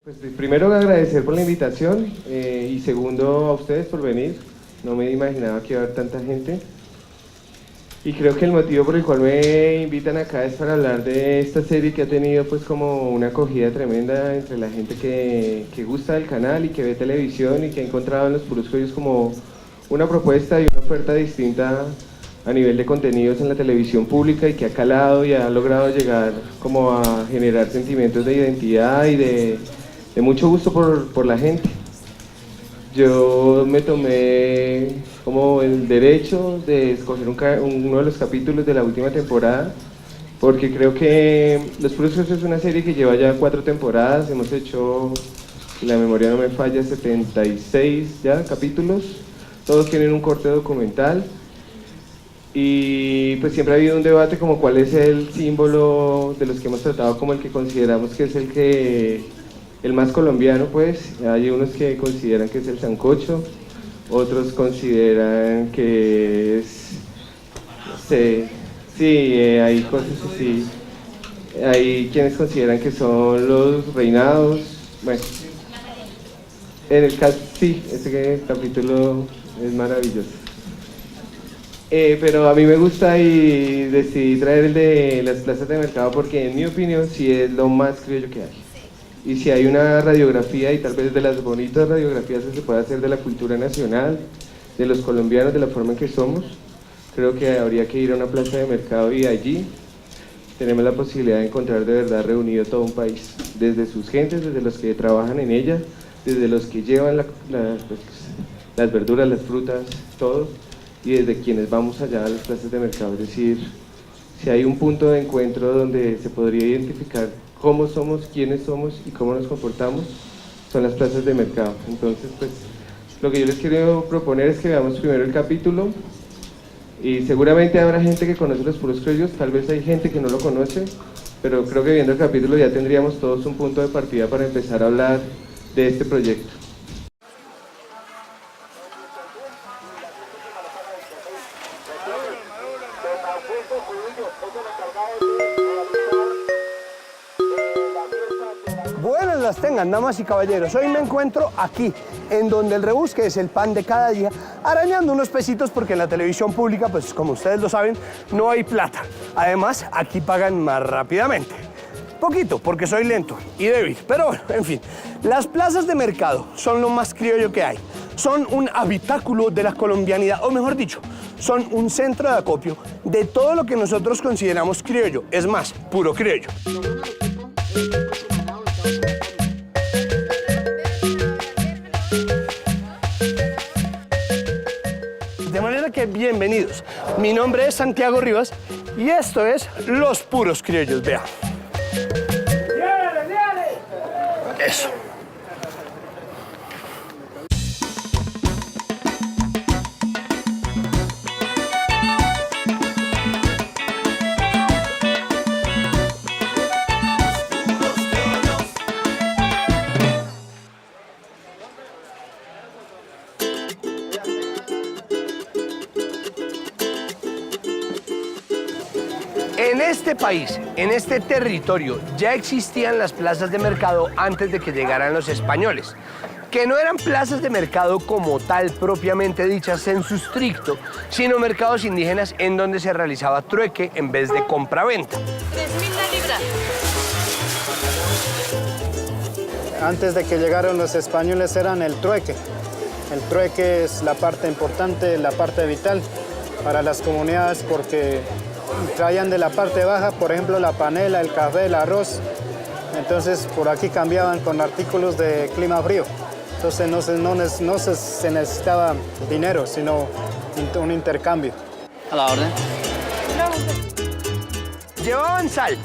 Pues primero agradecer por la invitación y segundo a ustedes por venir. No me imaginaba que iba a haber tanta gente. Y creo que el motivo por el cual me invitan acá es para hablar de esta serie que ha tenido pues como una acogida tremenda entre la gente que gusta del canal y que ve televisión y que ha encontrado en Los Puros Criollos como una propuesta y una oferta distinta a nivel de contenidos en la televisión pública y que ha calado y ha logrado llegar como a generar sentimientos de identidad y de mucho gusto por la gente. Yo me tomé como el derecho de escoger uno de los capítulos de la última temporada, porque creo que Los Puros Criollos es una serie que lleva ya 4 temporadas, hemos hecho, si la memoria no me falla, 76 ya capítulos, todos tienen un corte documental, y pues siempre ha habido un debate como cuál es el símbolo de los que hemos tratado como el que consideramos que es el más colombiano. Pues hay unos que consideran que es el sancocho, otros consideran que es, no sé, sí, hay cosas así, hay quienes consideran que son los reinados, bueno, en el caso, sí, ese capítulo es maravilloso. Pero a mí me gusta y decidí traer el de las plazas de mercado porque en mi opinión sí es lo más criollo que hay. Y si hay una radiografía, y tal vez de las bonitas radiografías que se puede hacer de la cultura nacional, de los colombianos, de la forma en que somos, creo que habría que ir a una plaza de mercado y allí tenemos la posibilidad de encontrar de verdad reunido todo un país, desde sus gentes, desde los que trabajan en ella, desde los que llevan las verduras, las frutas, todo, y desde quienes vamos allá a las plazas de mercado. Es decir, si hay un punto de encuentro donde se podría identificar cómo somos, quiénes somos y cómo nos comportamos, son las plazas de mercado. Entonces, pues, lo que yo les quiero proponer es que veamos primero el capítulo, y seguramente habrá gente que conoce Los Puros Criollos, tal vez hay gente que no lo conoce, pero creo que viendo el capítulo ya tendríamos todos un punto de partida para empezar a hablar de este proyecto. Buenas las tengan, damas y caballeros. Hoy me encuentro aquí, en donde el rebusque es el pan de cada día, arañando unos pesitos porque en la televisión pública, pues como ustedes lo saben, no hay plata. Además, aquí pagan más rápidamente. Poquito, porque soy lento y débil, pero bueno, en fin. Las plazas de mercado son lo más criollo que hay. Son un habitáculo de la colombianidad, o mejor dicho, son un centro de acopio de todo lo que nosotros consideramos criollo. Es más, puro criollo. De manera que bienvenidos. Mi nombre es Santiago Rivas y esto es Los Puros Criollos. Vean. Eso. En este país, en este territorio, ya existían las plazas de mercado antes de que llegaran los españoles, que no eran plazas de mercado como tal propiamente dichas en su estricto, sino mercados indígenas en donde se realizaba trueque en vez de compra-venta. 3.000 la libra. Antes de que llegaron los españoles eran el trueque. El trueque es la parte importante, la parte vital para las comunidades porque traían de la parte baja, por ejemplo, la panela, el café, el arroz. Entonces, por aquí cambiaban con artículos de clima frío. Entonces, no se necesitaba dinero, sino un intercambio. A la orden. Llevaban sal,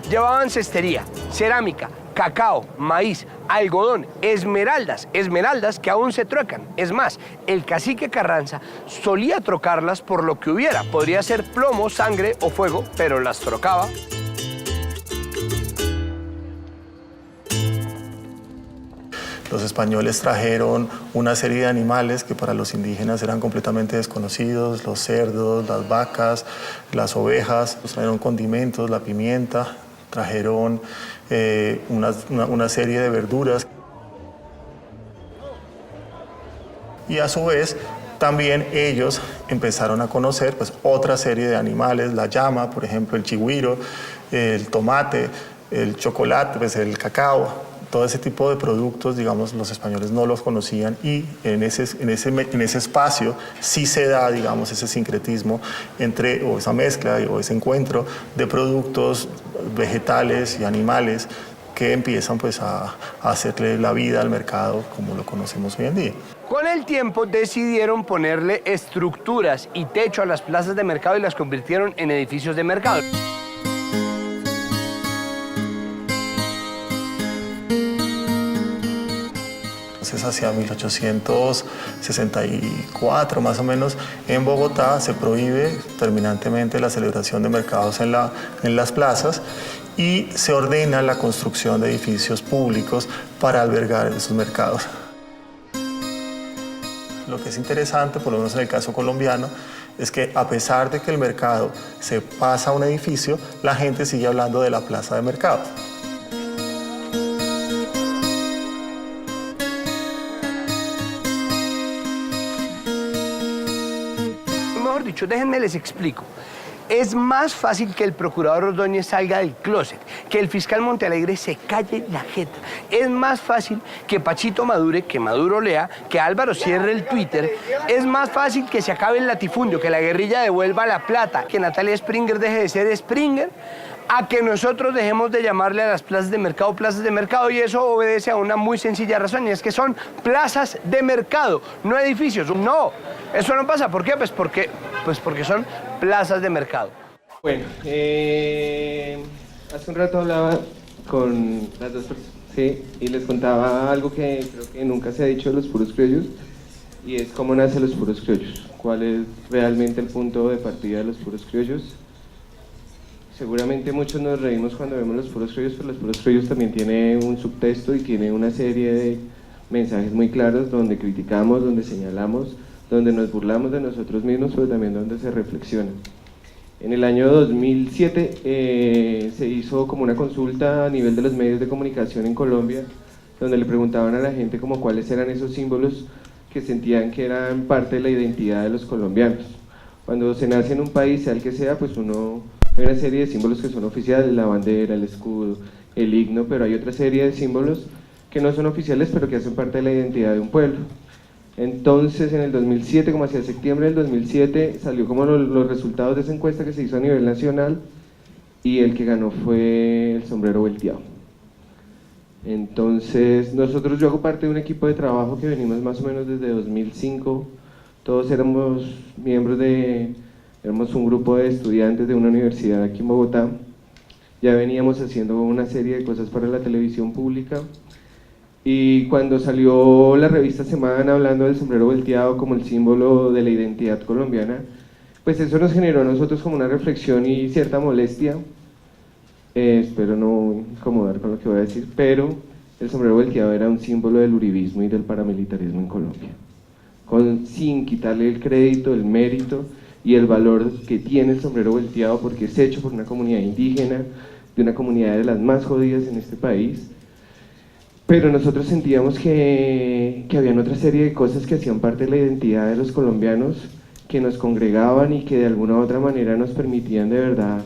llevaban cestería, cerámica, cacao, maíz, algodón, esmeraldas que aún se truecan. Es más, el cacique Carranza solía trocarlas por lo que hubiera. Podría ser plomo, sangre o fuego, pero las trocaba. Los españoles trajeron una serie de animales que para los indígenas eran completamente desconocidos, los cerdos, las vacas, las ovejas, trajeron condimentos, la pimienta, trajeron una serie de verduras. y a su vez también ellos empezaron a conocer pues, otra serie de animales, la llama, por ejemplo, el chigüiro, el tomate, el chocolate, pues, el cacao. Todo ese tipo de productos, digamos, los españoles no los conocían y en ese espacio sí se da, digamos, ese sincretismo entre, o esa mezcla o ese encuentro de productos vegetales y animales que empiezan pues a hacerle la vida al mercado como lo conocemos hoy en día. Con el tiempo decidieron ponerle estructuras y techo a las plazas de mercado y las convirtieron en edificios de mercado. Entonces, hacia 1864 más o menos, en Bogotá se prohíbe terminantemente la celebración de mercados en las plazas y se ordena la construcción de edificios públicos para albergar esos mercados. Lo que es interesante, por lo menos en el caso colombiano, es que a pesar de que el mercado se pasa a un edificio, la gente sigue hablando de la plaza de mercado. Mejor dicho, déjenme les explico. Es más fácil que el procurador Ordóñez salga del closet, que el fiscal Montealegre se calle la jeta. Es más fácil que Pachito madure, que Maduro lea, que Álvaro cierre el Twitter. Es más fácil que se acabe el latifundio, que la guerrilla devuelva la plata, que Natalia Springer deje de ser Springer, a que nosotros dejemos de llamarle a las plazas de mercado, y eso obedece a una muy sencilla razón, y es que son plazas de mercado, no edificios. No, eso no pasa. ¿Por qué? Pues porque son plazas de mercado. Bueno, hace un rato hablaba con las dos personas, sí, y les contaba algo que creo que nunca se ha dicho de los puros criollos, y es cómo nacen los puros criollos, cuál es realmente el punto de partida de los puros criollos. Seguramente muchos nos reímos cuando vemos los puros criollos, pero los puros criollos también tiene un subtexto y tiene una serie de mensajes muy claros donde criticamos, donde señalamos, donde nos burlamos de nosotros mismos, pero también donde se reflexiona. En el año 2007 se hizo como una consulta a nivel de los medios de comunicación en Colombia, donde le preguntaban a la gente como cuáles eran esos símbolos que sentían que eran parte de la identidad de los colombianos. Cuando se nace en un país, sea el que sea, pues hay una serie de símbolos que son oficiales, la bandera, el escudo, el himno, pero hay otra serie de símbolos que no son oficiales, pero que hacen parte de la identidad de un pueblo. Entonces, en el 2007, como hacia septiembre del 2007, salió como los resultados de esa encuesta que se hizo a nivel nacional, y el que ganó fue el sombrero volteado. Entonces, yo hago parte de un equipo de trabajo que venimos más o menos desde 2005, todos éramos éramos un grupo de estudiantes de una universidad aquí en Bogotá, ya veníamos haciendo una serie de cosas para la televisión pública, y cuando salió la revista Semana hablando del sombrero volteado como el símbolo de la identidad colombiana, pues eso nos generó a nosotros como una reflexión y cierta molestia. Espero no incomodar con lo que voy a decir, pero el sombrero volteado era un símbolo del uribismo y del paramilitarismo en Colombia, sin quitarle el crédito, el mérito y el valor que tiene el sombrero volteado, porque es hecho por una comunidad indígena, de una comunidad de las más jodidas en este país. Pero nosotros sentíamos que habían otra serie de cosas que hacían parte de la identidad de los colombianos, que nos congregaban y que de alguna u otra manera nos permitían de verdad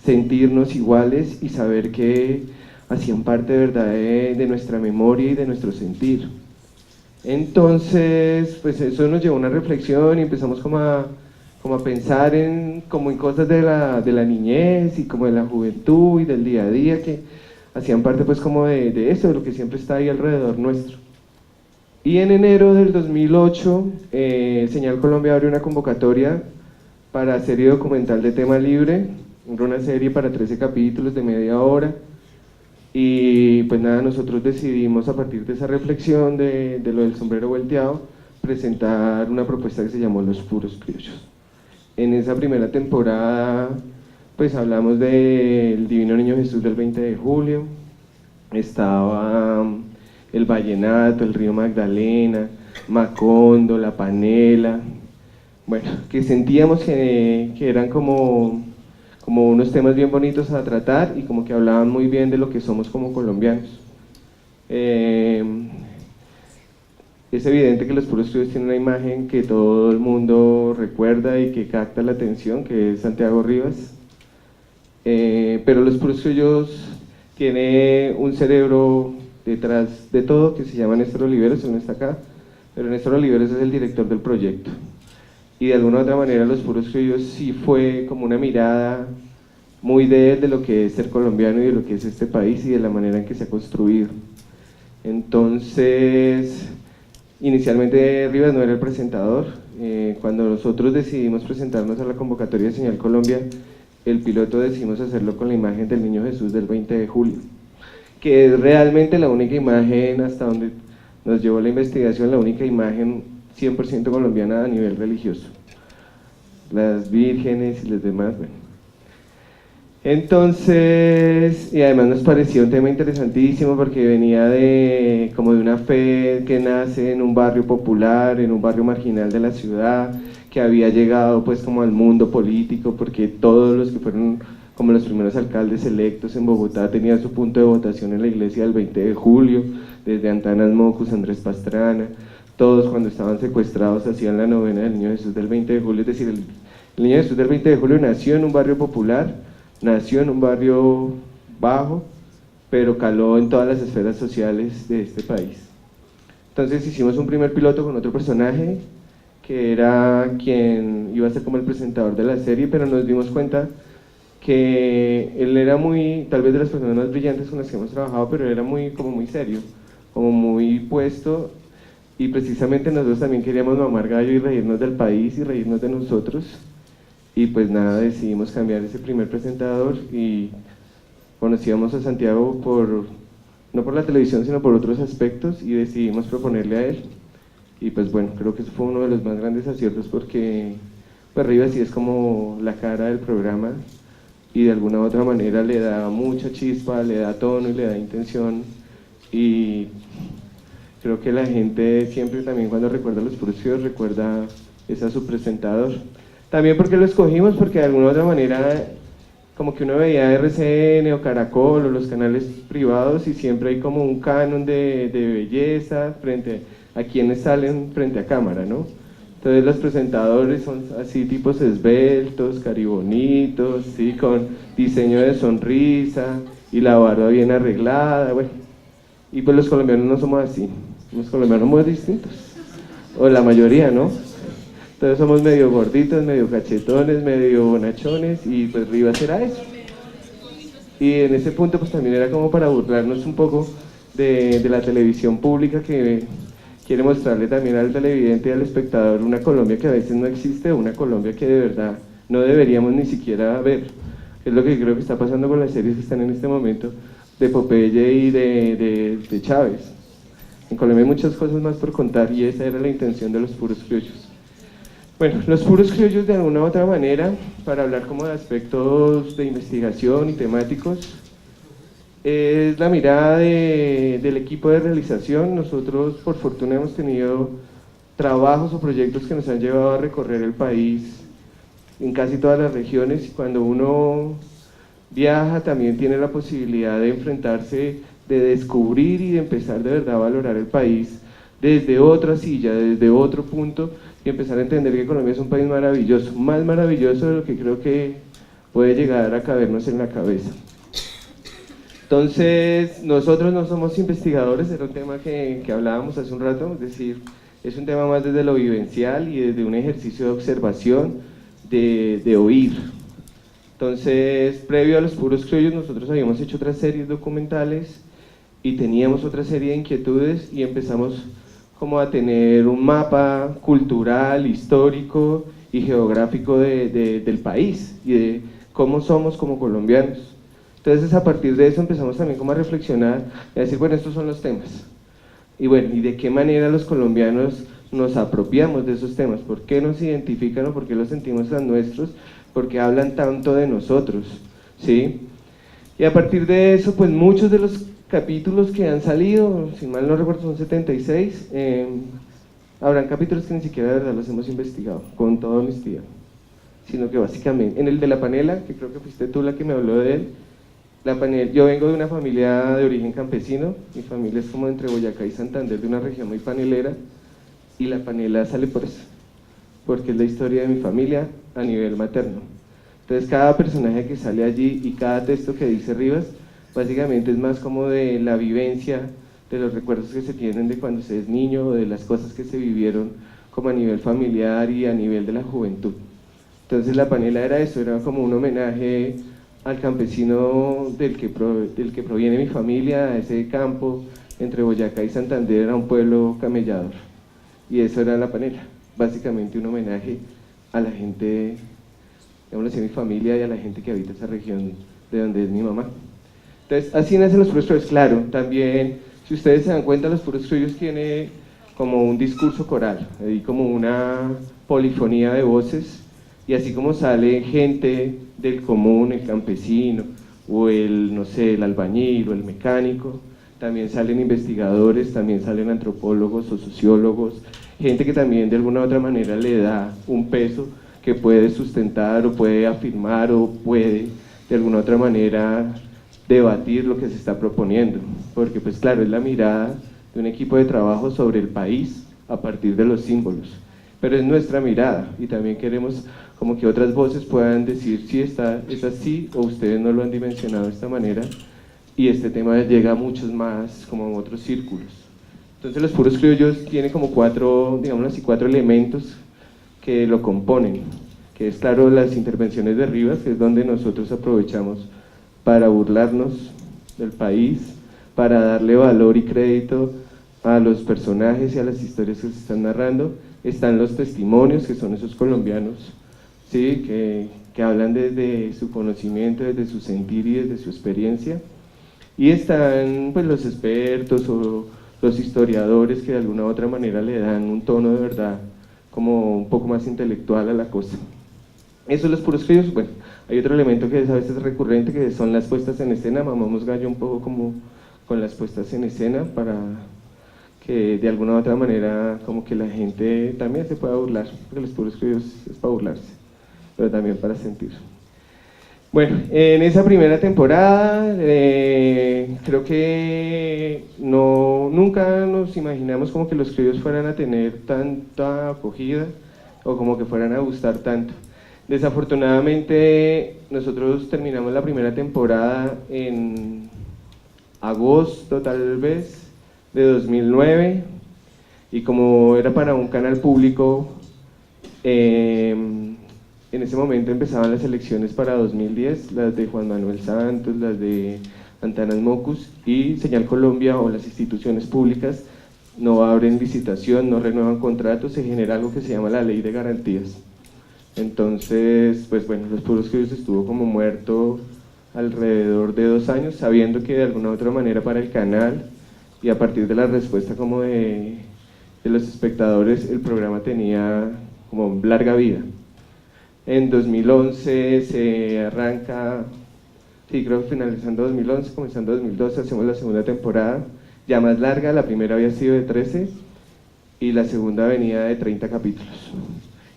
sentirnos iguales y saber que hacían parte de verdad de nuestra memoria y de nuestro sentir. Entonces, pues eso nos llevó a una reflexión y empezamos como a pensar en cosas de la niñez y como de la juventud y del día a día que hacían parte pues como de eso, de lo que siempre está ahí alrededor nuestro. Y en enero del 2008, Señal Colombia abre una convocatoria para serie documental de tema libre, una serie para 13 capítulos de media hora, y pues nada, nosotros decidimos a partir de esa reflexión de lo del sombrero volteado, presentar una propuesta que se llamó Los Puros Criollos. En esa primera temporada pues hablamos del Divino Niño Jesús del 20 de julio, estaba el vallenato, el río Magdalena, Macondo, la panela, bueno, que sentíamos que eran como unos temas bien bonitos a tratar y como que hablaban muy bien de lo que somos como colombianos. es evidente que los puros criollos tienen una imagen que todo el mundo recuerda y que capta la atención, que es Santiago Rivas. Pero los puros criollos tiene un cerebro detrás de todo que se llama Néstor Oliveros, él no está acá, pero Néstor Oliveros es el director del proyecto. Y de alguna u otra manera los puros criollos sí fue como una mirada muy de él, de lo que es ser colombiano y de lo que es este país y de la manera en que se ha construido. Entonces, inicialmente Rivas no era el presentador. Cuando nosotros decidimos presentarnos a la convocatoria de Señal Colombia, el piloto decidimos hacerlo con la imagen del Niño Jesús del 20 de julio, que es realmente la única imagen, hasta donde nos llevó la investigación, la única imagen 100% colombiana a nivel religioso. Las vírgenes y los demás, bueno. Entonces, y además nos pareció un tema interesantísimo porque venía como de una fe que nace en un barrio popular, en un barrio marginal de la ciudad, que había llegado pues como al mundo político, porque todos los que fueron como los primeros alcaldes electos en Bogotá tenían su punto de votación en la iglesia del 20 de julio, desde Antanas Mocus, Andrés Pastrana, todos cuando estaban secuestrados hacían la novena del Niño Jesús del 20 de julio, es decir, el Niño Jesús del 20 de julio nació en un barrio popular, nació en un barrio bajo, pero caló en todas las esferas sociales de este país. Entonces hicimos un primer piloto con otro personaje, que era quien iba a ser como el presentador de la serie, pero nos dimos cuenta que él era muy, tal vez de las personas más brillantes con las que hemos trabajado, pero era muy serio, como muy puesto, y precisamente nosotros también queríamos mamar gallo y reírnos del país y reírnos de nosotros, y pues nada, decidimos cambiar ese primer presentador y conocíamos a Santiago no por la televisión, sino por otros aspectos, y decidimos proponerle a él. Y pues bueno, creo que eso fue uno de los más grandes aciertos porque pues Rivas sí es como la cara del programa y de alguna u otra manera le da mucha chispa, le da tono y le da intención, y creo que la gente siempre también cuando recuerda a los puros criollos recuerda a su presentador. También porque lo escogimos porque de alguna u otra manera como que uno veía RCN o Caracol o los canales privados y siempre hay como un canon de belleza frente a quienes salen frente a cámara, ¿no? Entonces los presentadores son así tipos esbeltos, caribonitos, ¿sí? Con diseño de sonrisa y la barba bien arreglada, bueno. Y pues los colombianos no somos así, los colombianos somos distintos, o la mayoría, ¿no? Entonces somos medio gorditos, medio cachetones, medio bonachones, y pues Rivas era eso. Y en ese punto pues también era como para burlarnos un poco de la televisión pública que quiere mostrarle también al televidente y al espectador una Colombia que a veces no existe, una Colombia que de verdad no deberíamos ni siquiera ver. Es lo que creo que está pasando con las series que están en este momento de Popeye y de Chávez. En Colombia hay muchas cosas más por contar y esa era la intención de los puros criollos. Bueno, los puros criollos de alguna u otra manera, para hablar como de aspectos de investigación y temáticos, es la mirada del equipo de realización. Nosotros por fortuna hemos tenido trabajos o proyectos que nos han llevado a recorrer el país en casi todas las regiones, y cuando uno viaja también tiene la posibilidad de enfrentarse, de descubrir y de empezar de verdad a valorar el país desde otra silla, desde otro punto, y empezar a entender que Colombia es un país maravilloso, más maravilloso de lo que creo que puede llegar a cabernos en la cabeza. Entonces, nosotros no somos investigadores, era un tema que hablábamos hace un rato, es decir, es un tema más desde lo vivencial y desde un ejercicio de observación, de oír. Entonces, previo a los puros criollos, nosotros habíamos hecho otras series documentales y teníamos otra serie de inquietudes y empezamos como a tener un mapa cultural, histórico y geográfico del país y de cómo somos como colombianos. Entonces a partir de eso empezamos también como a reflexionar y a decir, bueno, estos son los temas. Y bueno, ¿y de qué manera los colombianos nos apropiamos de esos temas? ¿Por qué nos identifican o por qué los sentimos tan nuestros? ¿Por qué hablan tanto de nosotros? ¿Sí? Y a partir de eso, pues muchos de los capítulos que han salido, si mal no recuerdo son 76, habrán capítulos que ni siquiera de verdad los hemos investigado, con toda honestidad. Sino que básicamente, en el de La Panela, que creo que fuiste tú la que me habló de él, yo vengo de una familia de origen campesino, mi familia es como entre Boyacá y Santander, de una región muy panelera, y la panela sale por eso, porque es la historia de mi familia a nivel materno. Entonces cada personaje que sale allí y cada texto que dice Rivas, básicamente es más como de la vivencia, de los recuerdos que se tienen de cuando se es niño, o de las cosas que se vivieron como a nivel familiar y a nivel de la juventud. Entonces la panela era eso, era como un homenaje al campesino del que proviene mi familia, a ese campo entre Boyacá y Santander, era un pueblo camellador. Y eso era la panela, básicamente un homenaje a la gente, digamos así, a mi familia y a la gente que habita esa región de donde es mi mamá. Entonces, así nacen los puros criollos. Claro, también, si ustedes se dan cuenta, los puros criollos tiene como un discurso coral, ahí como una polifonía de voces, y así como sale gente del común, el campesino, o el, no sé, el albañil o el mecánico, también salen investigadores, también salen antropólogos o sociólogos, gente que también de alguna u otra manera le da un peso que puede sustentar o puede afirmar o puede de alguna u otra manera debatir lo que se está proponiendo, porque pues claro, es la mirada de un equipo de trabajo sobre el país a partir de los símbolos, pero es nuestra mirada y también queremos como que otras voces puedan decir si es así o ustedes no lo han dimensionado de esta manera, y este tema llega a muchos más como en otros círculos. Entonces los puros criollos tienen como cuatro, digamos así, cuatro elementos que lo componen, que es claro las intervenciones de Rivas, que es donde nosotros aprovechamos para burlarnos del país, para darle valor y crédito a los personajes y a las historias que se están narrando. Están los testimonios, que son esos colombianos, ¿sí? que hablan desde su conocimiento, desde su sentir y desde su experiencia. Y están pues los expertos o los historiadores que de alguna u otra manera le dan un tono de verdad como un poco más intelectual a la cosa. Eso los puros criollos. Bueno, hay otro elemento que es a veces recurrente, que son las puestas en escena. Mamamos gallo un poco como con las puestas en escena para que de alguna u otra manera como que la gente también se pueda burlar, porque los puros criollos es para burlarse, pero también para sentir. Bueno, en esa primera temporada creo que nunca nos imaginamos como que los criollos fueran a tener tanta acogida o como que fueran a gustar tanto. Desafortunadamente nosotros terminamos la primera temporada en agosto tal vez de 2009 y como era para un canal público, en ese momento empezaban las elecciones para 2010, las de Juan Manuel Santos, las de Antanas Mocus, y Señal Colombia o las instituciones públicas no abren licitación, no renuevan contratos, se genera algo que se llama la ley de garantías. Entonces, pues bueno, los puros criollos estuvo como muerto alrededor de 2 años, sabiendo que de alguna u otra manera para el canal y a partir de la respuesta como de los espectadores, el programa tenía como larga vida. En 2011 se arranca, sí, creo que finalizando 2011, comenzando 2012, hacemos la segunda temporada, ya más larga. La primera había sido de 13 y la segunda venía de 30 capítulos.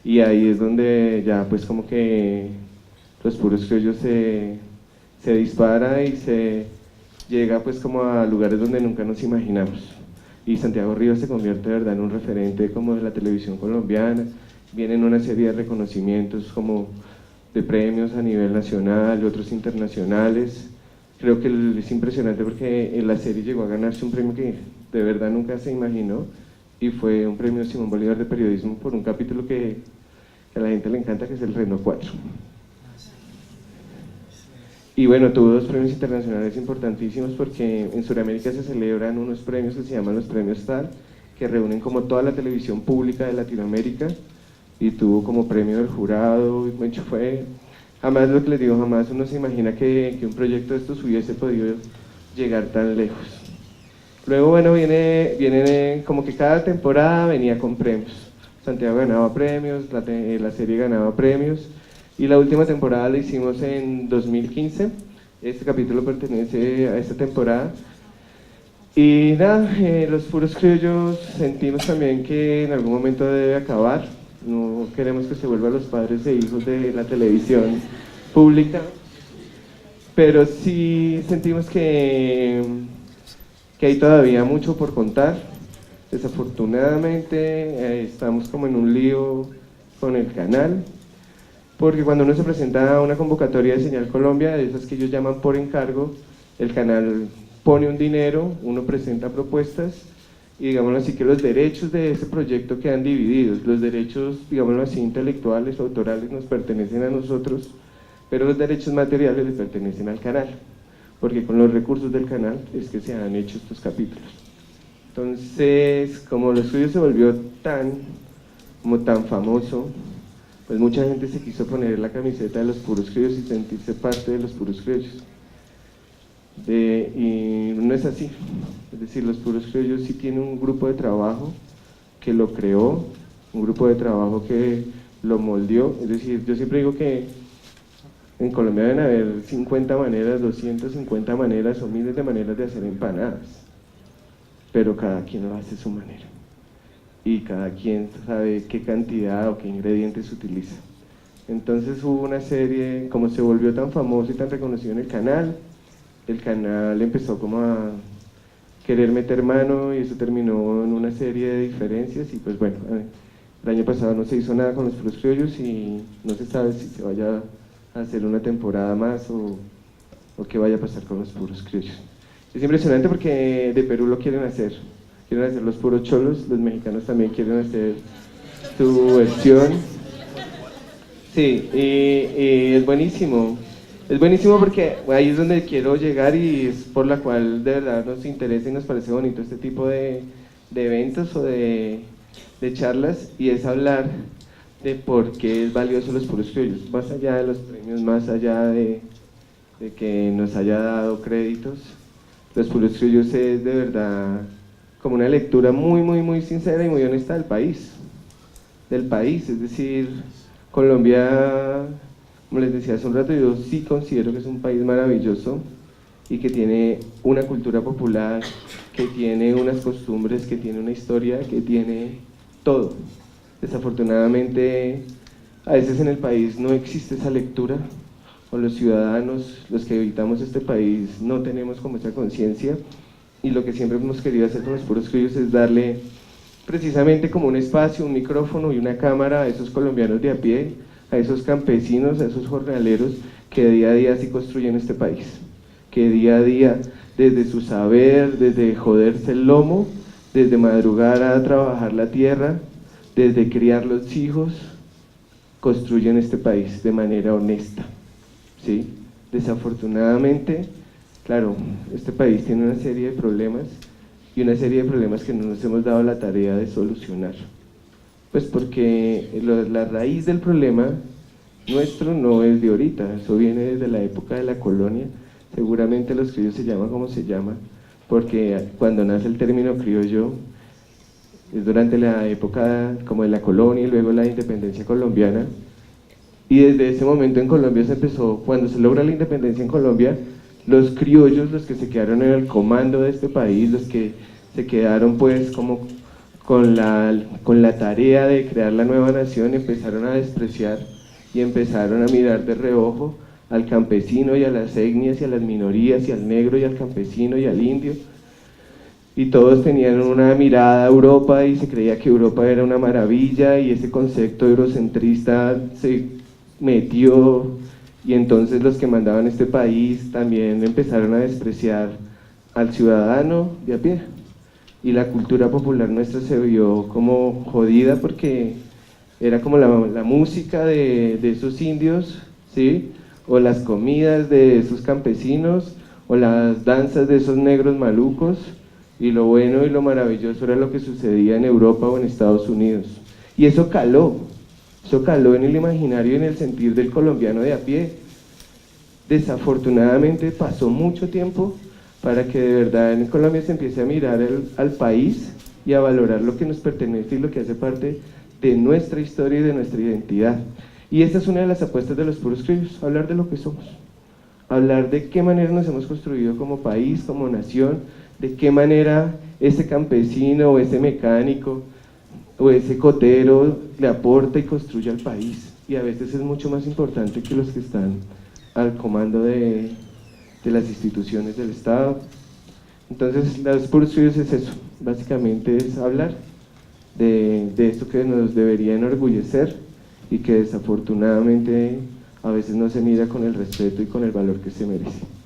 Y ahí es donde ya pues como que los puros criollos se dispara y se llega pues como a lugares donde nunca nos imaginamos. Y Santiago Rivas se convierte de verdad en un referente como de la televisión colombiana. Vienen una serie de reconocimientos como de premios a nivel nacional y otros internacionales. Creo que es impresionante porque en la serie llegó a ganarse un premio que de verdad nunca se imaginó, y fue un premio Simón Bolívar de periodismo por un capítulo que a la gente le encanta, que es el Reno 4. Y bueno, tuvo 2 premios internacionales importantísimos porque en Sudamérica se celebran unos premios que se llaman los premios TAL, que reúnen como toda la televisión pública de Latinoamérica, y tuvo como premio del jurado. Y bueno, fue, jamás, lo que les digo, jamás uno se imagina que un proyecto de estos hubiese podido llegar tan lejos. Luego, bueno, viene como que cada temporada venía con premios. Santiago ganaba premios, la serie ganaba premios, y la última temporada la hicimos en 2015. Este capítulo pertenece a esta temporada. Y nada, los puros criollos sentimos también que en algún momento debe acabar. No queremos que se vuelvan los padres e hijos de la televisión pública, pero sí sentimos que hay todavía mucho por contar, Desafortunadamente estamos como en un lío con el canal, porque cuando uno se presenta a una convocatoria de Señal Colombia, de esas que ellos llaman por encargo, el canal pone un dinero, uno presenta propuestas, y digámoslo así que los derechos de ese proyecto quedan divididos. Los derechos, digámoslo así, intelectuales, autorales nos pertenecen a nosotros, pero los derechos materiales le pertenecen al canal, porque con los recursos del canal es que se han hecho estos capítulos. Entonces, como el estudio se volvió tan famoso, pues mucha gente se quiso poner la camiseta de los puros criollos y sentirse parte de los puros criollos. Y no es así, es decir, los puros criollos sí tienen un grupo de trabajo que lo creó, un grupo de trabajo que lo moldeó. Es decir, yo siempre digo que en Colombia deben haber 50 maneras, 250 maneras o miles de maneras de hacer empanadas, pero cada quien lo hace a su manera y cada quien sabe qué cantidad o qué ingredientes utiliza. Entonces hubo una serie, como se volvió tan famoso y tan reconocido en el canal empezó como a querer meter mano y eso terminó en una serie de diferencias y pues bueno, el año pasado no se hizo nada con los puros criollos y no se sabe si se vaya a hacer una temporada más o qué vaya a pasar con los puros criollos. Es impresionante porque de Perú lo quieren hacer los puros cholos, los mexicanos también quieren hacer su versión. Sí, y es buenísimo porque ahí es donde quiero llegar y es por la cual de verdad nos interesa y nos parece bonito este tipo de eventos o de charlas, y es hablar de por qué es valioso los puros criollos, más allá de los premios, más allá de que nos haya dado créditos. Los puros criollos es de verdad como una lectura muy sincera y muy honesta del país, es decir, Colombia, como les decía hace un rato, yo sí considero que es un país maravilloso y que tiene una cultura popular, que tiene unas costumbres, que tiene una historia, que tiene todo. Desafortunadamente, a veces en el país no existe esa lectura, o los ciudadanos, los que habitamos este país, no tenemos como esa conciencia, y lo que siempre hemos querido hacer con los puros criollos es darle precisamente como un espacio, un micrófono y una cámara a esos colombianos de a pie, a esos campesinos, a esos jornaleros que día a día sí construyen este país, que día a día, desde su saber, desde joderse el lomo, desde madrugar a trabajar la tierra, desde criar los hijos, construyen este país de manera honesta, ¿sí? Desafortunadamente, claro, este país tiene una serie de problemas y una serie de problemas que no nos hemos dado la tarea de solucionar. Pues porque la raíz del problema nuestro no es de ahorita, eso viene desde la época de la colonia. Seguramente los criollos se llaman como se llama, porque cuando nace el término criollo es durante la época como de la colonia y luego la independencia colombiana. Y desde ese momento en Colombia se empezó, cuando se logra la independencia en Colombia, los criollos, los que se quedaron en el comando de este país, los que se quedaron pues como con la tarea de crear la nueva nación, empezaron a despreciar y empezaron a mirar de reojo al campesino y a las etnias y a las minorías y al negro y al campesino y al indio, y todos tenían una mirada a Europa y se creía que Europa era una maravilla y ese concepto eurocentrista se metió, y entonces los que mandaban este país también empezaron a despreciar al ciudadano de a pie, y la cultura popular nuestra se vio como jodida porque era como la música de esos indios, ¿sí? O las comidas de esos campesinos, o las danzas de esos negros malucos, y lo bueno y lo maravilloso era lo que sucedía en Europa o en Estados Unidos. Y eso caló en el imaginario y en el sentir del colombiano de a pie. Desafortunadamente pasó mucho tiempo para que de verdad en Colombia se empiece a mirar al país y a valorar lo que nos pertenece y lo que hace parte de nuestra historia y de nuestra identidad. Y esta es una de las apuestas de los puros criollos, hablar de lo que somos, hablar de qué manera nos hemos construido como país, como nación, de qué manera ese campesino o ese mecánico o ese cotero le aporta y construye al país, y a veces es mucho más importante que los que están al comando de las instituciones del Estado. Entonces, los puros criollos es eso, básicamente es hablar de esto que nos debería enorgullecer y que desafortunadamente a veces no se mira con el respeto y con el valor que se merece.